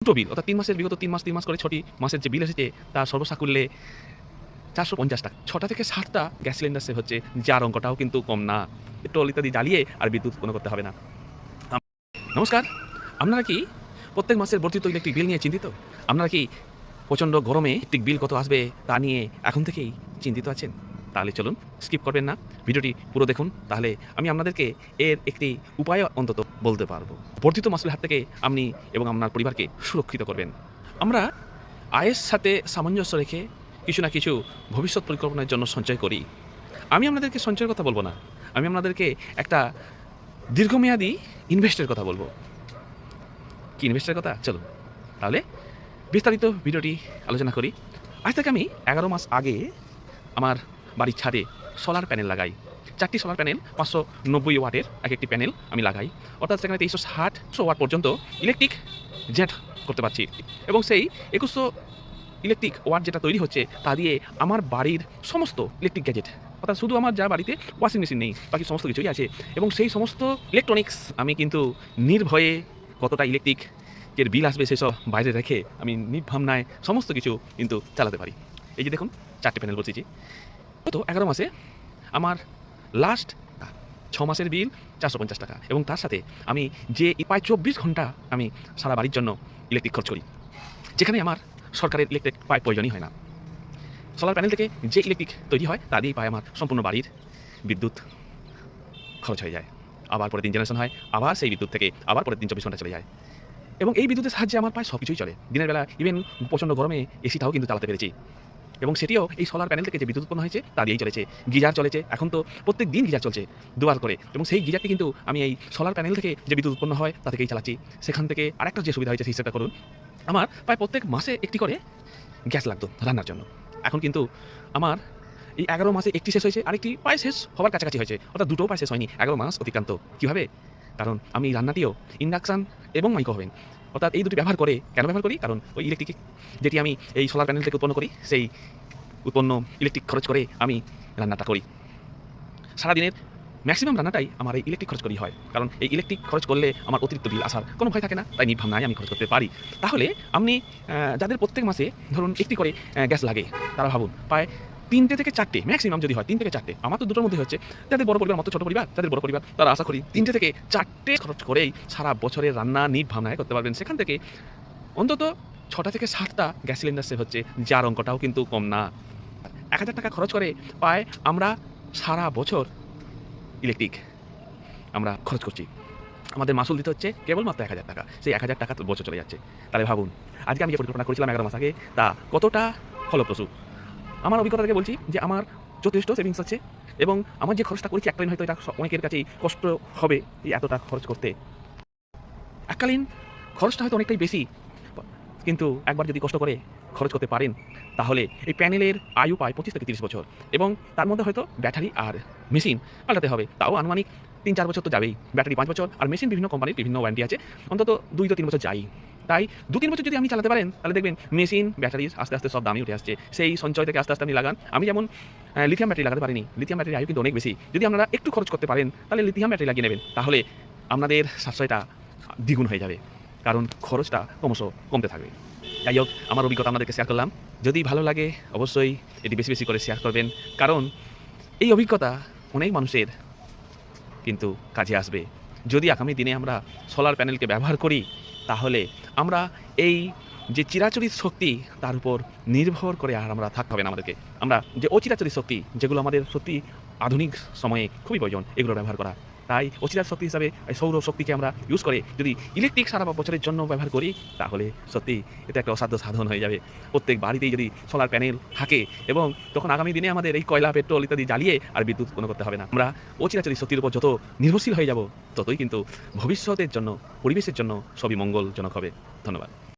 দুটো বিল অর্থাৎ ৩ মাসের বিগত ৩ মাস করে ৬টি মাসের যে বিল এসেছে তার সর্বসাকুল্যে ৪৫০ টাকা। ৬টা থেকে ৭টা গ্যাস সিলিন্ডার সেভ হচ্ছে, যার অঙ্কটাও কিন্তু কম না। পেট্রোল ইত্যাদি জ্বালিয়ে আর বিদ্যুৎ উৎপন্ন করতে হবে না। নমস্কার, আপনারা কি প্রত্যেক মাসের বর্ধিত ইলেকট্রিক বিল নিয়ে চিন্তিত? আপনারা কি প্রচণ্ড গরমে ইলেকট্রিক বিল কত আসবে তা নিয়ে এখন থেকেই চিন্তিত আছেন? তাহলে চলুন, স্কিপ করবেন না, ভিডিওটি পুরো দেখুন, তাহলে আমি আপনাদেরকে এর একটি উপায় অন্তত বলতে পারবো। বর্ধিত মাসুলের হাত থেকে আপনি এবং আপনার পরিবারকে সুরক্ষিত করবেন। আমরা আয়ের সাথে সামঞ্জস্য রেখে কিছু না কিছু ভবিষ্যৎ পরিকল্পনার জন্য সঞ্চয় করি। আমি আপনাদেরকে সঞ্চয়ের কথা বলবো না, আমি আপনাদেরকে একটা দীর্ঘমেয়াদী ইনভেস্টের কথা বলবো। কি ইনভেস্টের কথা? চলুন তাহলে বিস্তারিত ভিডিওটি আলোচনা করি। আজ থেকে আমি 11 মাস আগে আমার বাড়ির ছাদে সোলার প্যানেল লাগাই। 4টি সোলার প্যানেল 590 ওয়াটের এক একটি প্যানেল আমি লাগাই, অর্থাৎ সেখানে 2360 ওয়াট পর্যন্ত ইলেকট্রিক জেট করতে পারছি। এবং সেই 2100 ইলেকট্রিক ওয়াট যেটা তৈরি হচ্ছে তা দিয়ে আমার বাড়ির সমস্ত ইলেকট্রিক গ্যাজেট, অর্থাৎ শুধু আমার যা বাড়িতে ওয়াশিং মেশিন নেই, বাকি সমস্ত কিছুই আছে, এবং সেই সমস্ত ইলেকট্রনিক্স আমি কিন্তু নির্ভয়ে কতটা ইলেকট্রিক এর বিল আসবে সেসব বাইরে রেখে আমি নির্ভাবনায় সমস্ত কিছু কিন্তু চালাতে পারি। এই যে দেখুন 4টে প্যানেল বসিয়েছি। তো 11 মাসে আমার লাস্ট 6 মাসের বিল 450 টাকা, এবং তার সাথে আমি যে প্রায় 24 ঘন্টা আমি সারা বাড়ির জন্য ইলেকট্রিক খরচ করি, যেখানে আমার সরকারের ইলেকট্রিক প্রায় প্রয়োজনই হয় না। সোলার প্যানেল থেকে যে ইলেকট্রিক তৈরি হয় তা দিয়েই প্রায় আমার সম্পূর্ণ বাড়ির বিদ্যুৎ খরচ হয়ে যায়। আবার পরে 3 জেনারেশন হয়, আবার সেই বিদ্যুৎ থেকে আবার পরে 24 ঘন্টা চলে যায়। এবং এই বিদ্যুতের সাহায্যে আমার প্রায় সব কিছুই চলে। দিনের বেলা ইভেন প্রচণ্ড গরমে এসিটাও কিন্তু চালাতে পেরেছি, এবং সেটিও এই সোলার প্যানেল থেকে যে বিদ্যুৎ উৎপন্ন হয়েছে তা দিয়েই চলেছে। গিজার চলেছে, এখন তো প্রত্যেক দিন গিজার চলছে দুবার করে, এবং সেই গিজারটি কিন্তু আমি এই সোলার প্যানেল থেকে যে বিদ্যুৎ উৎপন্ন হয় তা থেকেই চালাচ্ছি। সেখান থেকে আরেকটা যে সুবিধা হয়েছে হিসেবটা করুন, আমার প্রায় প্রত্যেক মাসে একটি করে গ্যাস লাগতো রান্নার জন্য। এখন কিন্তু আমার এই 11 মাসে একটি শেষ হয়েছে, আরেকটি প্রায় শেষ হওয়ার কাছাকাছি হয়েছে, অর্থাৎ দুটোও প্রায় শেষ হয়নি। 11 মাস অতিক্রান্ত। কীভাবে? কারণ আমি রান্নাটিও ইন্ডাকশান এবং মাইক্রোওভেন, অর্থাৎ এই দুটি ব্যবহার করে কেন ব্যবহার করি? কারণ ওই ইলেকট্রিক যেটি আমি এই সোলার প্যানেল থেকে উৎপন্ন করি, সেই উৎপন্ন ইলেকট্রিক খরচ করে আমি রান্নাটা করি। সারাদিনের ম্যাক্সিমাম রান্নাটাই আমার এই ইলেকট্রিক খরচ করেই হয়, কারণ এই ইলেকট্রিক খরচ করলে আমার অতিরিক্ত বিল আসার কোনো ভয় থাকে না, তাই নির্ভাবনায় আমি খরচ করতে পারি। তাহলে আপনি যাদের প্রত্যেক মাসে ধরুন একটি করে গ্যাস লাগে, তারা ভাবুন প্রায় 3টে থেকে 4টে, ম্যাক্সিমাম যদি হয় 3 থেকে 4টে, আমার তো দুটোর মধ্যে হচ্ছে। যাদের বড় পরিবার, মতো ছোটো পরিবার, যাদের বড় পরিবার, তারা আশা করি 3টে থেকে 4টে খরচ করেই সারা বছরের রান্না নির্ভাবনায় করতে পারবেন। সেখান থেকে অন্তত 6টা থেকে 7টা গ্যাস সিলিন্ডার সেভ হচ্ছে, যার অঙ্কটাও কিন্তু কম না। 1000 টাকা খরচ করে প্রায় আমরা সারা বছর ইলেকট্রিক আমরা খরচ করছি। আমাদের মাসুল দিতে হচ্ছে কেবলমাত্র 1000 টাকা। সেই 1000 টাকা তো বছর চলে যাচ্ছে। তাহলে ভাবুন আজকে আমি যে পরিকল্পনা করেছিলাম 11 মাস আগে, তা কতটা ফলপ্রসূ। আমার অভিজ্ঞতা থেকে বলছি যে আমার যথেষ্ট সেভিংস আছে, এবং আমার যে খরচটা করেছি এককালীন, হয়তো এটা অনেকের কাছেই কষ্ট হবে এই এতটা খরচ করতে। এককালীন খরচটা হয়তো অনেকটাই বেশি, কিন্তু একবার যদি কষ্ট করে খরচ করতে পারেন তাহলে এই প্যানেলের আয়ু পায় 25 থেকে 30 বছর, এবং তার মধ্যে হয়তো ব্যাটারি আর মেশিন পাল্টাতে হবে, তাও আনুমানিক 3-4 বছর তো যাবেই। ব্যাটারি 5 বছর, আর মেশিন বিভিন্ন কোম্পানির বিভিন্ন ওয়ারেন্টি আছে, অন্তত 2-3 বছর যাই। তাই 2-3 বছর যদি আপনি চালাতে পারেন তাহলে দেখবেন মেশিন ব্যাটারির আস্তে আস্তে সব দামই উঠে আসছে। সেই সঞ্চয় থেকে আস্তে আস্তে আপনি লাগান। আমি যেমন লিথিয়াম ব্যাটারি লাগাতে পারিনি, লিথিয়াম ব্যাটারির আয়ু কিন্তু অনেক বেশি। যদি আপনারা একটু খরচ করতে পারেন তাহলে লিথিয়াম ব্যাটারি লাগিয়ে নেবেন, তাহলে আপনাদের সাশ্রয়টা দ্বিগুণ হয়ে যাবে, কারণ খরচটা ক্রমশ কমতে থাকবে। যাই হোক, আমার অভিজ্ঞতা আপনাদেরকে শেয়ার করলাম। যদি ভালো লাগে অবশ্যই এটি বেশি বেশি করে শেয়ার করবেন, কারণ এই অভিজ্ঞতা অনেক মানুষের কিন্তু কাজে আসবে। যদি আগামী দিনে আমরা সোলার প্যানেলকে ব্যবহার করি তাহলে আমরা এই যে চিরাচরিত শক্তি তার উপর নির্ভর করে আর আমরা থাকতে হবে না আমাদেরকে। আমরা যে অচিরাচরিত শক্তি, যেগুলো আমাদের সত্যি আধুনিক সময়ে খুবই প্রয়োজন, এগুলো ব্যবহার করা। তাই অচিরাচরিত শক্তি হিসাবে এই সৌর শক্তিকে আমরা ইউজ করে যদি ইলেকট্রিক সারা বছরের জন্য ব্যবহার করি তাহলে সত্যি এটা একটা অসাধ্য সাধন হয়ে যাবে। প্রত্যেক বাড়িতেই যদি সোলার প্যানেল থাকে, এবং তখন আগামী দিনে আমাদের এই কয়লা, পেট্রোল ইত্যাদি জ্বালিয়ে আর বিদ্যুৎ উৎপন্ন করতে হবে না। আমরা অচিরাচরিত শক্তির উপর যত নির্ভরশীল হয়ে যাব ততই কিন্তু ভবিষ্যতের জন্য, পরিবেশের জন্য সবই মঙ্গলজনক হবে। ধন্যবাদ।